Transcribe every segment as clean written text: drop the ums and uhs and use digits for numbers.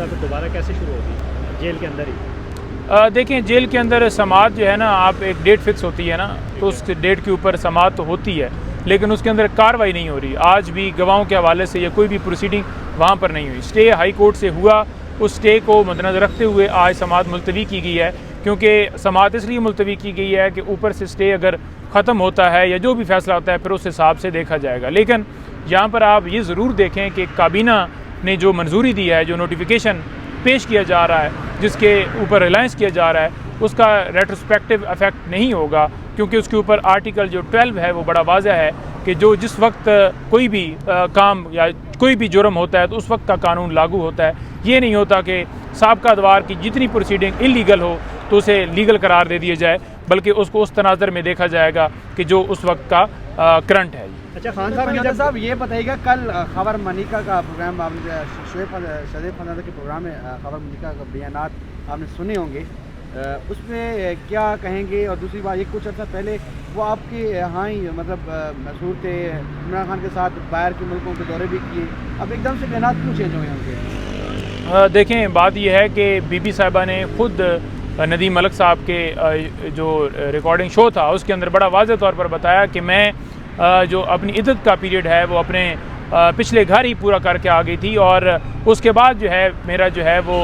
फिर दोबारा कैसे शुरू होगी जेल के अंदर ही? देखें, जेल के अंदर समाअत जो है ना, आप एक डेट फिक्स होती है ना, तो उस डेट के ऊपर समाअत तो होती है, लेकिन उसके अंदर कार्रवाई नहीं हो रही। आज भी गवाहों के हवाले से या कोई भी प्रोसीडिंग वहाँ पर नहीं हुई। स्टे हाई कोर्ट से हुआ, उस स्टे को मद्देनज़र रखते हुए आज समाअत मुलतवी की गई है, क्योंकि समाअत इसलिए मुलतवी की गई है कि ऊपर से स्टे अगर ख़त्म होता है या जो भी फैसला होता है फिर उस हिसाब से देखा जाएगा। लेकिन यहाँ पर आप ये ज़रूर देखें कि काबीना ने जो मंजूरी दी है, जो नोटिफिकेशन पेश किया जा रहा है, जिसके ऊपर रिलायंस किया जा रहा है, उसका रेट्रोस्पेक्टिव इफेक्ट नहीं होगा, क्योंकि उसके ऊपर आर्टिकल जो 12 है वो बड़ा वाज़ह है कि जो जिस वक्त कोई भी काम या कोई भी जुर्म होता है तो उस वक्त का कानून लागू होता है। ये नहीं होता कि साबका अदवार की जितनी प्रोसीडिंग इलीगल हो तो उसे लीगल करार दे दिया जाए, बल्कि उसको उस तनाज़र में देखा जाएगा कि जो उस वक्त का करंट है। अच्छा खान साहब ये बताइएगा, कल खबर मनिका का प्रोग्राम आपने शरीफ फनादा के प्रोग्राम में खबर मनिका का बयानात आपने सुने होंगे, उसमें क्या कहेंगे? और दूसरी बात, ये कुछ अर्सा पहले वो आपके यहाँ ही मतलब मशहूर थे, इमरान खान के साथ बाहर के मुल्कों के दौरे भी किए, अब एकदम से बयानात क्यों चेंज हुए उनके? देखें, बात यह है कि बीबी साहिबा ने खुद नदीम मलिक साहब के जो रिकॉर्डिंग शो था उसके अंदर बड़ा वाज़ेह तौर पर बताया कि मैं जो अपनी इद्दत का पीरियड है वो अपने पिछले घर ही पूरा करके आ गई थी, और उसके बाद जो है मेरा जो है वो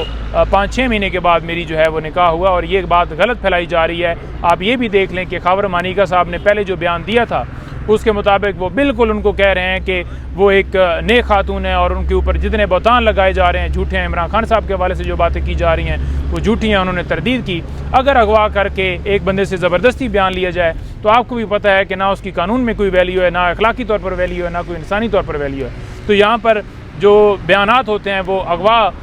5-6 महीने के बाद मेरी जो है वो निकाह हुआ, और ये बात गलत फैलाई जा रही है। आप ये भी देख लें कि खबर मानिका साहब ने पहले जो बयान दिया था उसके मुताबिक वो बिल्कुल उनको कह रहे हैं कि वो एक नेक खातून है और उनके ऊपर जितने बहतान लगाए जा रहे हैं झूठे हैं। इमरान खान साहब के हवाले से जो बातें की जा रही हैं वो झूठी हैं, उन्होंने तरदीद की। अगर अगवा करके एक बंदे से ज़बरदस्ती बयान लिया जाए तो आपको भी पता है कि ना उसकी कानून में कोई वैल्यू है, ना अखलाकी तौर पर वैल्यू है, ना कोई इंसानी तौर पर वैल्यू है। तो यहाँ पर जो बयानात होते हैं वो अगवा,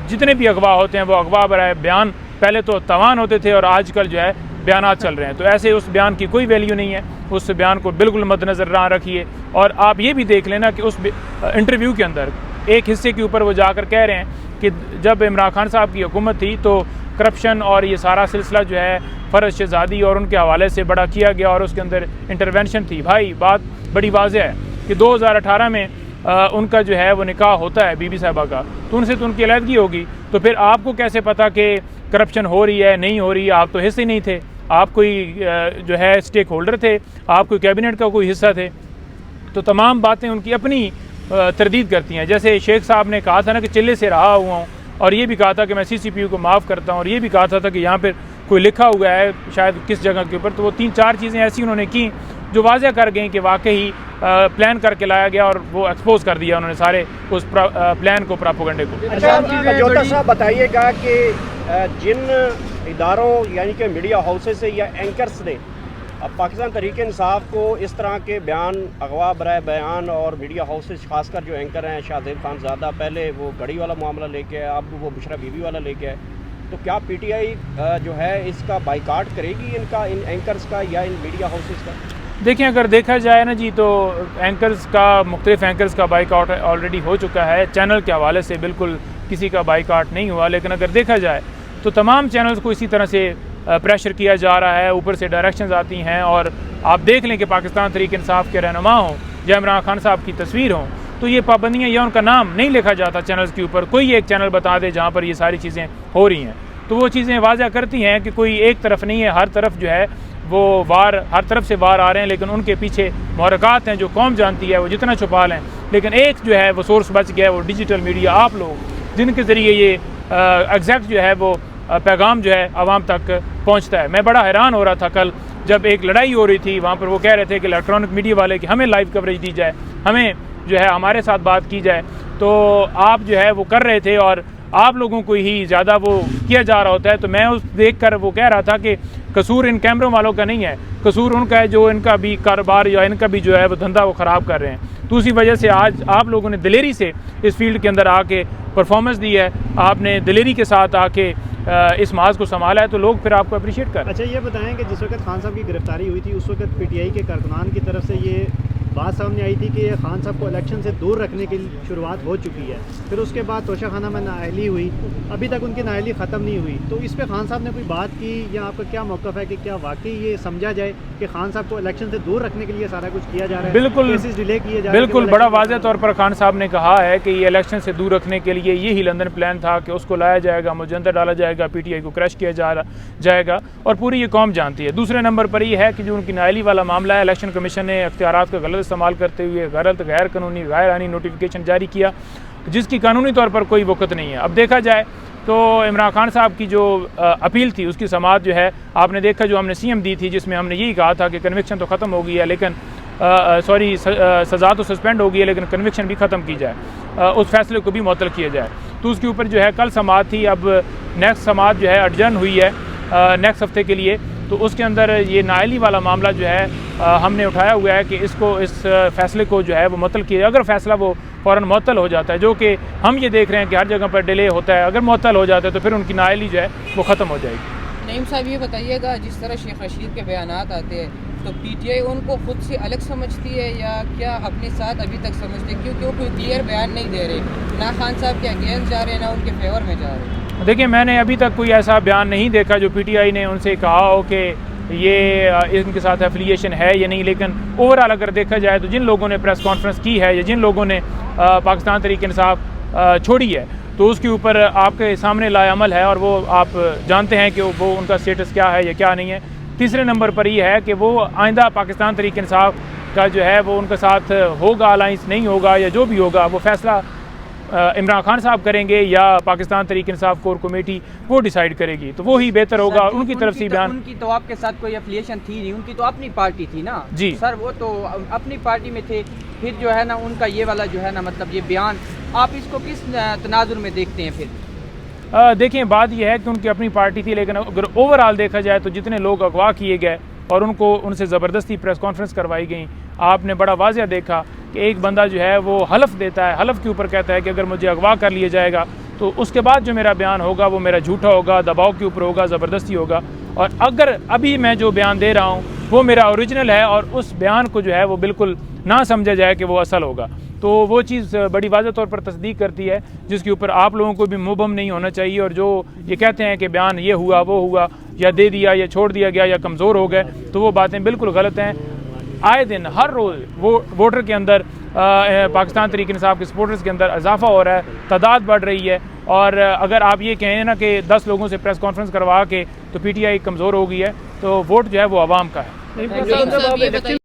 जितने भी अगवा होते हैं वो अगवा बराए बयान पहले तो तवान होते थे और आजकल जो है बयानात चल रहे हैं। तो ऐसे उस बयान की कोई वैल्यू नहीं है, उस बयान को बिल्कुल मद्देनज़र ना रखिए। और आप ये भी देख लेना कि उस इंटरव्यू के अंदर एक हिस्से के ऊपर वो जाकर कह रहे हैं कि जब इमरान खान साहब की हुकूमत थी तो करप्शन और ये सारा सिलसिला जो है फ़रज़ शहज़ादी और उनके हवाले से बड़ा किया गया और उसके अंदर इंटरवेंशन थी। भाई बात बड़ी वाज़ेह है कि 2018 में उनका जो है वो निकाह होता है बीबी साहिबा का, तो उनसे तो उनकी अलहदगी होगी। तो फिर आपको कैसे पता कि करप्शन हो रही है नहीं हो रही है? आप तो हिस्से नहीं थे, आप कोई जो है स्टेक होल्डर थे, आप कोई कैबिनेट का कोई हिस्सा थे। तो तमाम बातें उनकी अपनी तरदीद करती हैं। जैसे शेख साहब ने कहा था ना कि चिल्ले से रहा हुआ हूँ, और ये भी कहा था कि मैं CCPU को माफ़ करता हूँ, और ये भी कहा था कि यहाँ पर कोई लिखा हुआ है शायद किस जगह के ऊपर। तो वो 3-4 चीज़ें ऐसी उन्होंने की जो वाज़ेह कर गई कि वाकई प्लान करके लाया गया और वो एक्सपोज कर दिया उन्होंने सारे उस प्लान को, प्रोपेगेंडे को। अच्छा जोधा साहब बताइएगा कि जिन इदारों यानी कि मीडिया हाउसेस से या एंकर्स ने अब पाकिस्तान तहरीक इंसाफ को इस तरह के बयान, अगवा बराए बयान, और मीडिया हाउसेस खासकर जो एंकर हैं शाहजेब खानज़ादा, पहले वो घड़ी वाला मामला लेके आए, अब वो बुशरा बीवी वाला लेके आए, तो क्या PTI जो है इसका बाइकाट करेगी इनका, इन एंकर्स का या इन मीडिया हाउसेस का? देखें, अगर देखा जाए ना जी तो एंकर्स का, मुख्तलिफ एंकर्स का बाइकाट ऑलरेडी हो चुका है। चैनल के हवाले से बिल्कुल किसी का बाइकाट नहीं हुआ, लेकिन अगर देखा जाए तो तमाम चैनल्स को इसी तरह से प्रेशर किया जा रहा है, ऊपर से डायरेक्शंस आती हैं। और आप देख लें कि पाकिस्तान तहरीक इंसाफ के रहनुमा हों या इमरान खान साहब की तस्वीर हों तो ये पाबंदियाँ या उनका नाम नहीं लिखा जाता चैनल्स के ऊपर। कोई एक चैनल बता दे जहाँ पर ये सारी चीज़ें हो रही हैं, तो वो चीज़ें वाज़ेह करती हैं कि कोई एक तरफ नहीं है, हर तरफ जो है वो वार, हर तरफ से वार आ रहे हैं, लेकिन उनके पीछे मुहरकात हैं जो कौम जानती है, वो जितना छुपा लें। लेकिन एक जो है वो सोर्स बच गया है, वो डिजिटल मीडिया, आप लोग, जिनके ज़रिए ये एग्जैक्ट जो है वो पैगाम जो है आवाम तक पहुंचता है। मैं बड़ा हैरान हो रहा था कल जब एक लड़ाई हो रही थी, वहाँ पर वो कह रहे थे कि इलेक्ट्रॉनिक मीडिया वाले कि हमें लाइव कवरेज दी जाए, हमें जो है हमारे साथ बात की जाए। तो आप जो है वो कर रहे थे और आप लोगों को ही ज़्यादा वो किया जा रहा होता है। तो मैं उस देख कर वो कह रहा था कि कसूर इन कैमरों वालों का नहीं है, कसूर उनका है जो इनका भी कारोबार या इनका भी जो है वो धंधा वो ख़राब कर रहे हैं। तो उसी वजह से आज आप लोगों ने दिलेरी से इस फील्ड के अंदर आके परफॉर्मेंस दी है, आपने दिलेरी के साथ आके इस माज को संभाला है, तो लोग फिर आपको अप्रिशिएट कर। अच्छा ये बताएं कि जिस वक्त खान साहब की गिरफ्तारी हुई थी उस वक्त PTI के कारकुनान की तरफ से ये बात सामने आई थी कि खान साहब को इलेक्शन से दूर रखने की शुरुआत हो चुकी है, फिर उसके बाद तोशाखाना में नाअहली हुई, अभी तक उनकी नाअहली ख़त्म नहीं हुई, तो इस पे खान साहब ने कोई बात की या आपका क्या मौक़िफ़ है कि क्या वाकई ये समझा जाए कि खान साहब को इलेक्शन से दूर रखने के लिए सारा कुछ किया जा रहा है? बिल्कुल केसेस डिले किए जा रहे हैं? बिल्कुल बड़ा वाज़ेह तौर पर खान साहब ने कहा है कि ये इलेक्शन से दूर रखने के लिए यही लंदन प्लान था कि उसको लाया जाएगा, मुझे अंदर डाला जाएगा, PTI को क्रश किया जाएगा और पूरी ये कौम जानती है। दूसरे नंबर पर यह है कि जो उनकी नाअहली वाला मामला है, इलेक्शन कमीशन ने अख्तियारात का गलत इस्तेमाल करते हुए गैर कानूनी गैर आनी नोटिफिकेशन जारी किया, जिसकी कानूनी तौर पर कोई वक़्त नहीं है। अब देखा जाए तो इमरान खान साहब की जो अपील थी उसकी समाअत जो है, आपने देखा जो हमने CM दी थी, जिसमें हमने यही कहा था कि कन्विक्शन तो ख़त्म हो गई है, लेकिन सज़ा तो सस्पेंड हो गई है, लेकिन कन्विक्शन भी ख़त्म की जाए, उस फैसले को भी मुअत्तल किया जाए। तो उसके ऊपर जो है कल समाअत थी, अब नेक्स्ट समाअत जो है एडजर्न हुई है नेक्स्ट हफ्ते के लिए। तो उसके अंदर ये नाअहली वाला मामला जो है हमने उठाया हुआ है कि इस फैसले को जो है वो मुअत्तल किया। अगर फैसला वो फ़ौरन मुअत्तल हो जाता है, जो कि हम ये देख रहे हैं कि हर जगह पर डिले होता है, अगर मुअत्तल हो जाता है तो फिर उनकी नाअहली जो है वो ख़त्म हो जाएगी। नईम साहब ये बताइएगा, जिस तरह शेख रशीद के बयानात आते हैं तो PTI उनको खुद से अलग समझती है या क्या अपने साथ अभी तक समझते हैं, क्योंकि वो कोई क्लियर बयान नहीं दे रहे, ना खान साहब के अगेंस्ट जा रहे हैं ना उनके फेवर में जा रहे हैं? देखिए, मैंने अभी तक कोई ऐसा बयान नहीं देखा जो PTI ने उनसे कहा हो कि ये इनके साथ एफिलिएशन है या नहीं, लेकिन ओवरऑल अगर देखा जाए तो जिन लोगों ने प्रेस कॉन्फ्रेंस की है या जिन लोगों ने पाकिस्तान तहरीक-ए-इंसाफ छोड़ी है, तो उसके ऊपर आपके सामने लाएअमल है और वो आप जानते हैं कि वो उनका स्टेटस क्या है या क्या नहीं है। तीसरे नंबर पर यह है कि वो आइंदा पाकिस्तान तहरीक-ए-इंसाफ का जो है वो उनके साथ होगा, अलाइंस नहीं होगा, या जो भी होगा वो फैसला इमरान खान साहब करेंगे या पाकिस्तान तहरीक-ए-इंसाफ कोर कमेटी वो डिसाइड करेगी, तो वो ही बेहतर होगा। उनकी तरफ से बयान, उनकी तो आपके साथ कोई एफिलिएशन थी नहीं, उनकी तो अपनी पार्टी थी ना जी सर, वो तो अपनी पार्टी में थे, फिर जो है ना उनका ये वाला जो है ना मतलब ये बयान, आप इसको किस तनाजुर में देखते हैं फिर? देखें, बात यह है कि उनकी अपनी पार्टी थी, लेकिन अगर ओवरऑल देखा जाए तो जितने लोग अगवा किए गए और उनसे ज़बरदस्ती प्रेस कॉन्फ्रेंस करवाई गई, आपने बड़ा वाज़ेह देखा कि एक बंदा जो है वो हलफ देता है, हलफ के ऊपर कहता है कि अगर मुझे अगवा कर लिया जाएगा तो उसके बाद जो मेरा बयान होगा वो मेरा झूठा होगा, दबाव के ऊपर होगा, ज़बरदस्ती होगा, और अगर अभी मैं जो बयान दे रहा हूँ वो मेरा ओरिजिनल है और उस बयान को जो है वो बिल्कुल ना समझा जाए कि वो असल होगा, तो वो चीज़ बड़ी वाज़ेह तौर पर तस्दीक करती है, जिसके ऊपर आप लोगों को भी मुबहम नहीं होना चाहिए। और जो ये कहते हैं कि बयान ये हुआ वो हुआ, या दे दिया या छोड़ दिया गया या कमज़ोर हो गए, तो वो बातें बिल्कुल गलत हैं। आए दिन हर रोज़ वो वोटर के अंदर पाकिस्तान तहरीक-ए-इंसाफ के सपोर्टर्स के अंदर इजाफा हो रहा है, तादाद बढ़ रही है, और अगर आप ये कहें ना कि 10 लोगों से प्रेस कॉन्फ्रेंस करवा के तो PTI कमज़ोर हो गई है, तो वोट जो है वो आवाम का है।